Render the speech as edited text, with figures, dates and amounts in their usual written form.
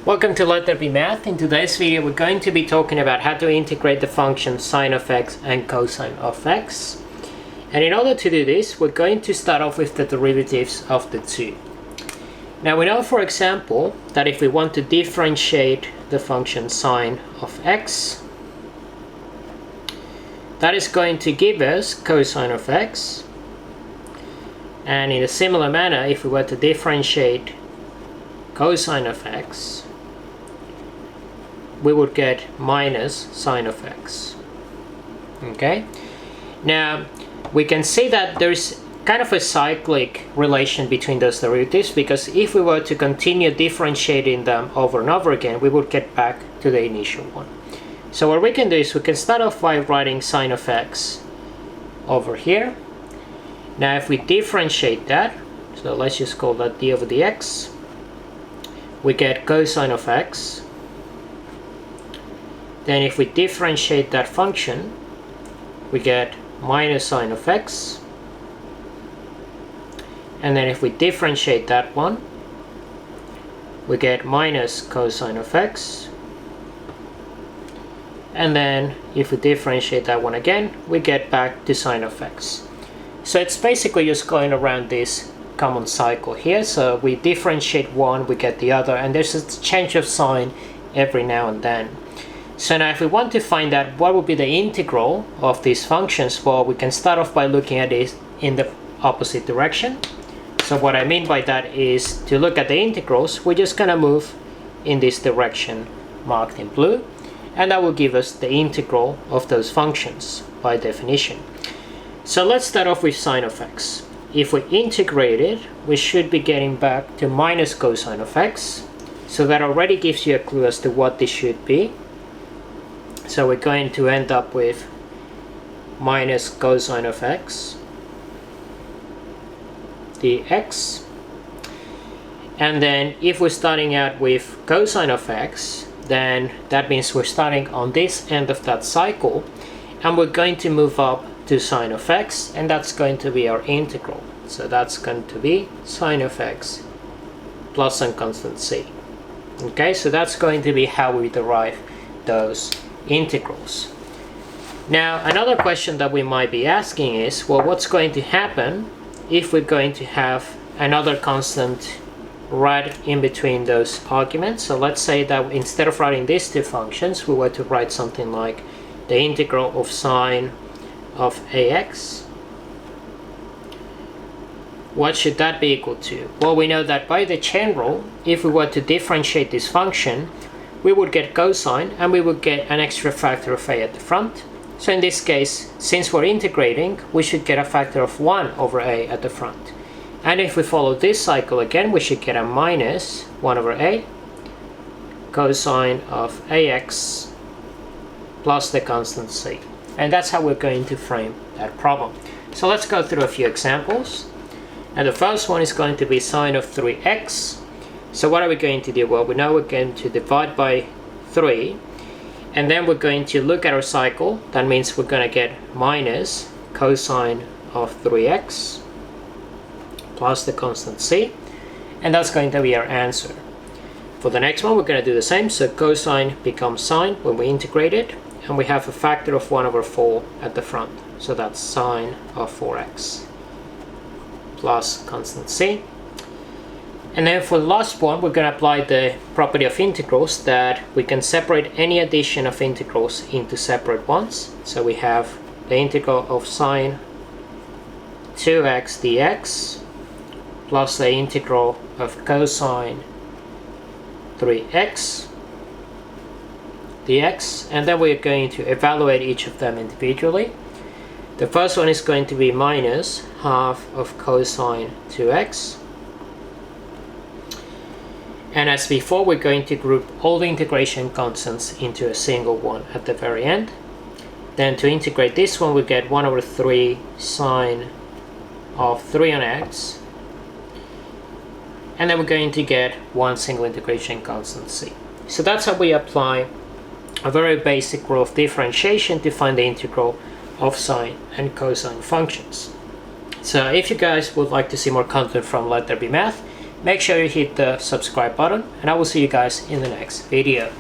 Welcome to LetThereBeMath. In today's video we're going to be talking about how to integrate the functions sine of x and cosine of x. And in order to do this, we're going to start off with the derivatives of the two. Now we know, for example, that if we want to differentiate the function sine of x, that is going to give us cosine of x. And in a similar manner, if we were to differentiate cosine of x, we would get minus sine of x. Okay, now we can see that there's kind of a cyclic relation between those derivatives, because if we were to continue differentiating them over and over again, we would get back to the initial one. So what we can do is we can start off by writing sine of x over here. Now if we differentiate that, so let's just call that d over dx, we get cosine of x. Then if we differentiate that function, we get minus sine of x. And then if we differentiate that one, we get minus cosine of x. And then if we differentiate that one again, we get back to sine of x. So it's basically just going around this common cycle here. So we differentiate one, we get the other, and there's a change of sign every now and then. So now if we want to find out what would be the integral of these functions, well, we can start off by looking at it in the opposite direction. So what I mean by that is, to look at the integrals, we're just going to move in this direction marked in blue, and that will give us the integral of those functions by definition. So let's start off with sine of x. If we integrate it, we should be getting back to minus cosine of x. So that already gives you a clue as to what this should be. So we're going to end up with minus cosine of x dx. And then if we're starting out with cosine of x, then that means we're starting on this end of that cycle, and we're going to move up to sine of x, and that's going to be our integral. So that's going to be sine of x plus some constant c. Okay, so that's going to be how we derive those integrals. Now another question that we might be asking is, well, what's going to happen if we're going to have another constant right in between those arguments? So let's say that instead of writing these two functions, we were to write something like the integral of sine of ax. What should that be equal to? Well, we know that by the chain rule, if we were to differentiate this function, we would get cosine, and we would get an extra factor of a at the front. So in this case, since we're integrating, we should get a factor of 1 over a at the front. And if we follow this cycle again, we should get a minus 1 over a cosine of ax plus the constant c. And that's how we're going to frame that problem. So let's go through a few examples. And the first one is going to be sine of 3x. So what are we going to do? Well, we know we're going to divide by 3, and then we're going to look at our cycle. That means we're going to get minus cosine of 3x plus the constant c, and that's going to be our answer. For the next one, we're going to do the same. So cosine becomes sine when we integrate it, and we have a factor of 1 over 4 at the front. So that's sine of 4x plus constant c. And then for the last one, we're going to apply the property of integrals, that we can separate any addition of integrals into separate ones. So we have the integral of sine 2x dx plus the integral of cosine 3x dx, and then we're going to evaluate each of them individually. The first one is going to be minus half of cosine 2x. And as before, we're going to group all the integration constants into a single one at the very end. Then to integrate this one, we get 1 over 3 sine of 3 on x. And then we're going to get one single integration constant c. So that's how we apply a very basic rule of differentiation to find the integral of sine and cosine functions. So if you guys would like to see more content from LetThereBeMath, make sure you hit the subscribe button, and I will see you guys in the next video.